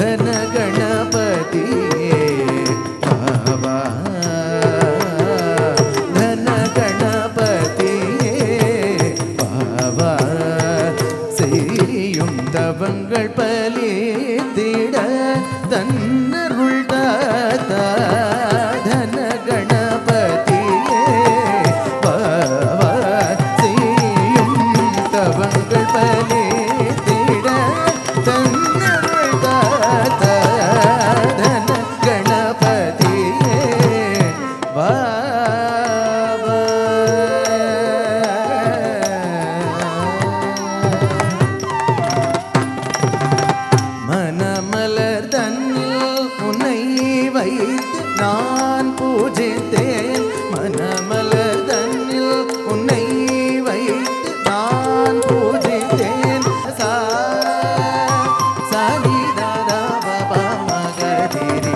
ಘನ ಗಣಪತಿಯೇ ಬಾಬಾ ಘನ ಗಣಪತಿಯೇ ಬಾಬಾ செய்யும் தவங்கள் பலித்திட தன்னருள் தாத்தா தன கணபதியே பாபா செய்யும் தவங்கள் பலித்திட தன்னருள் தாத்தா தன கணபதியே பாபா மனமலர் தன்னில் உன்னை வைத்து நான் பூஜித்தேன் மனமலர் தன்னில் உன்னை வைத்து நான் பூஜித்தேன் சரி தாதா பாபா மகதிரி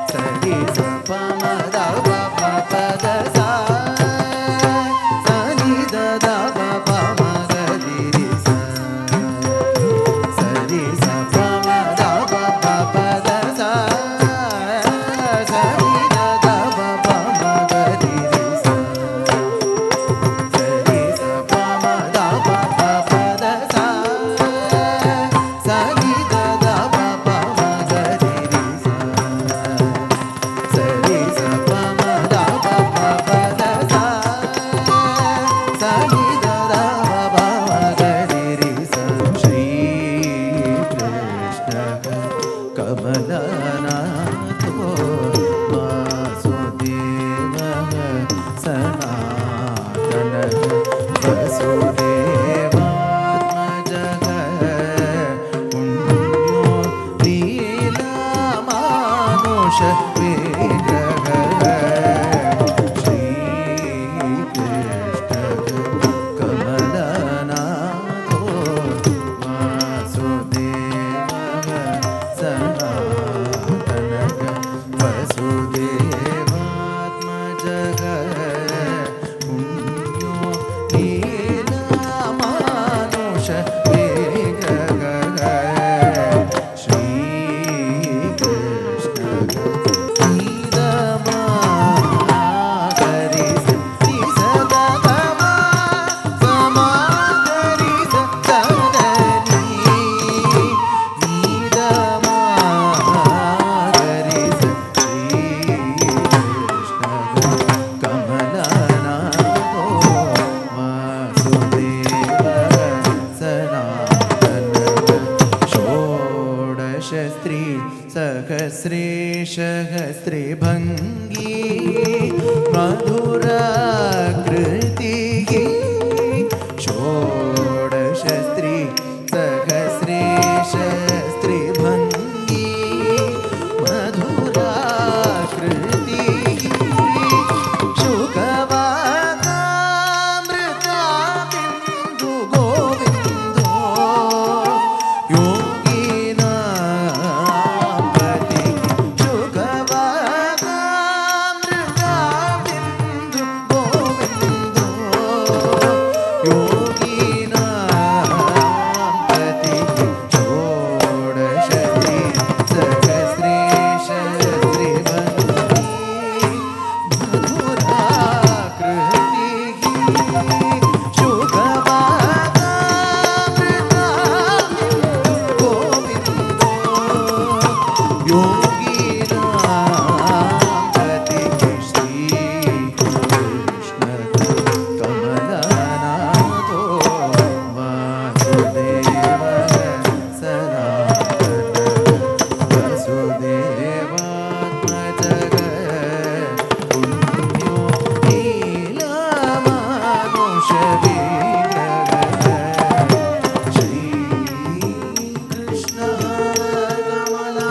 சரி சபமதா பாபா பத சரி தாதா பாபா மகதிரி சரி சபமதா பாபா பத சரி தாதா பாபா மகதிரி சரி சபமதா பாபா பத சரி தாதா பாபா மகதிரி சரி சபமதா பாபா பத சரி தாதா பாபா மகதிரி ஸ்ரீ கிருஷ்ಣ ಕಮಲನಾಥೋ ವಾಸುದೇವ ಸನಾತನ ವಸುದೇವಾತ್ಮಜ ಪುಣ್ಯೋ ಲೀಲಾಮಾನುಷ ವಿಗ್ರಹ ಶ್ರೀ ಕೃಷ್ಣ ಕಮಲನಾಥೋ ವಾಸುದೇವ ಸನಾತನ ವಸುದೇವಾತ್ಮಜ ಪುಣ್ಯೋ ಲೀಲಾಮಾನುಷ ವಿಗ್ರಹ ಶ್ರೀ ಕೃಷ್ಣ षोडशस्त्री सहस्रेशहस्रिभङ्गी मधुराकृतिः षोडशस्त्री सहस्रेशहस्रिभङ्गी मधुराकृतिः शुकवाकामृता बिन्दु गोविन्दो Krishna Kamala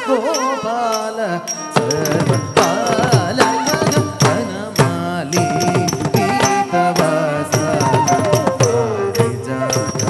ಗೋಪಾಲ ಸರ್ವಪಾಲ ವನಮಾಲಿ ಪೀತವಾಸ ಪಾರಿಜಾತ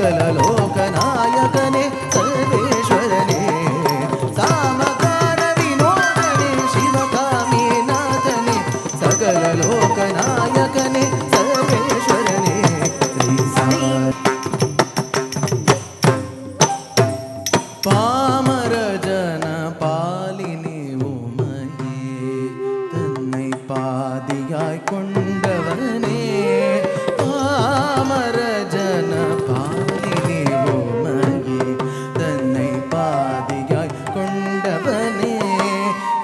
ಸಕಲ ಲೋಕನಾಯಕನೇ ಸರ್ವೇಶ್ವರನೇ ಸಾಮಗಾನ ವಿನೋದನೆ ಶಿವಕಾಮಿನಾಥನೇ ಸಕಲ ಲೋಕನಾಯಕನೇ ಸರ್ವೇಶ್ವರನೇ ಶ್ರೀ ಸಾಯಿ பாமர ஜன பாலினே உமையே தன்னை பாதியாய் கொண்டவனே பாமர ஜன பாலினே உமையே தன்னை பாதியாய் கொண்டவனே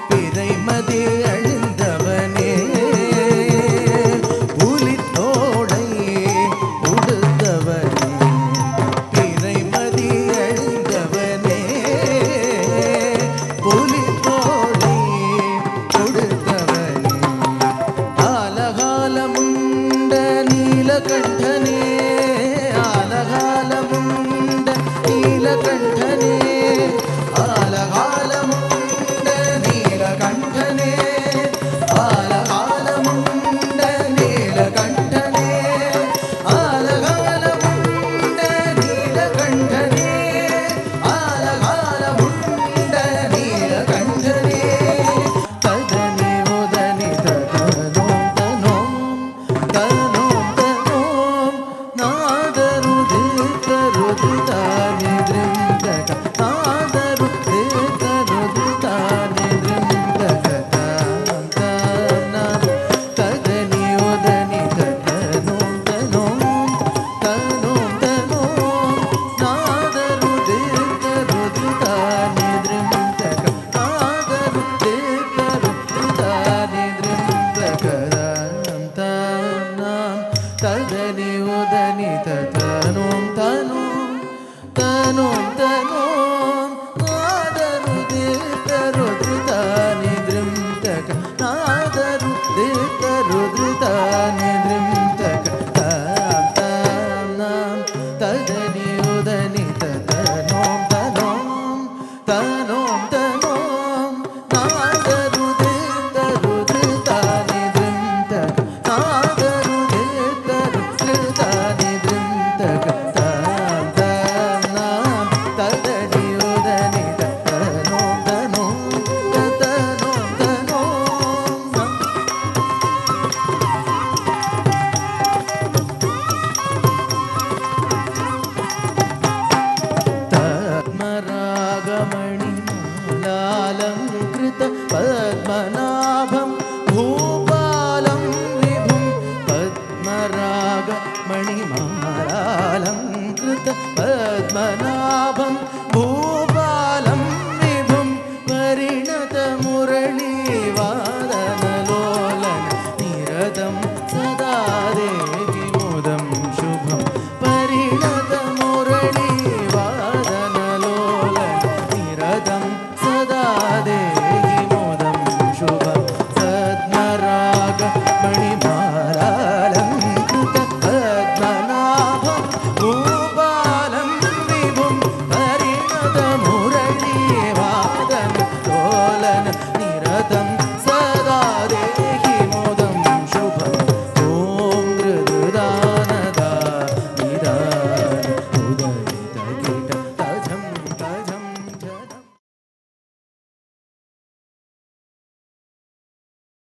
பிறைமதி அழிந்தவனே புலித்தோடை உடுத்தவனே பிறைமதி அழிந்தவனே புலித்தோடை உடுத்தவனே ஆலகாலமுண்ட நீலகண்டனே ஆலகாலமுண்ட நீலகண்டனே ஆலகாலமுண்ட நீலகண்டனே ஆலகாலமுண்ட நீலகண்டனே ஆலகாலமுண்ட நீலகண்டனே ஆலகாலமுண்ட நீலகண்டனே ததனி உதனி ததனோம் தனோம் தனோம் நாதரு தானி த்ரிந்தக நாதரு தானி த்ரிந்தக தான ததனி உதனி ததனோம் தனோம் நாதரு தானி த்ரிந்தக நாதரு தானி த்ரிந்தக தான ததனி உதனி ததனோம் தனோம் நாதரு தானி த்ரிந்தக நாதரு தானி த்ரிந்தக தான ததனி உதனி ததனோம் தனோம் நாதரு தானி த்ரிந்தக நாதரு தானி த்ரிந்தக தான ததனி உதனி ததனோம் पद्मरागमणिमालालङ्कृत पद्मनाभं भूपालं विभुं पद्मरागमणिमालालङ्कृत पद्मनाभं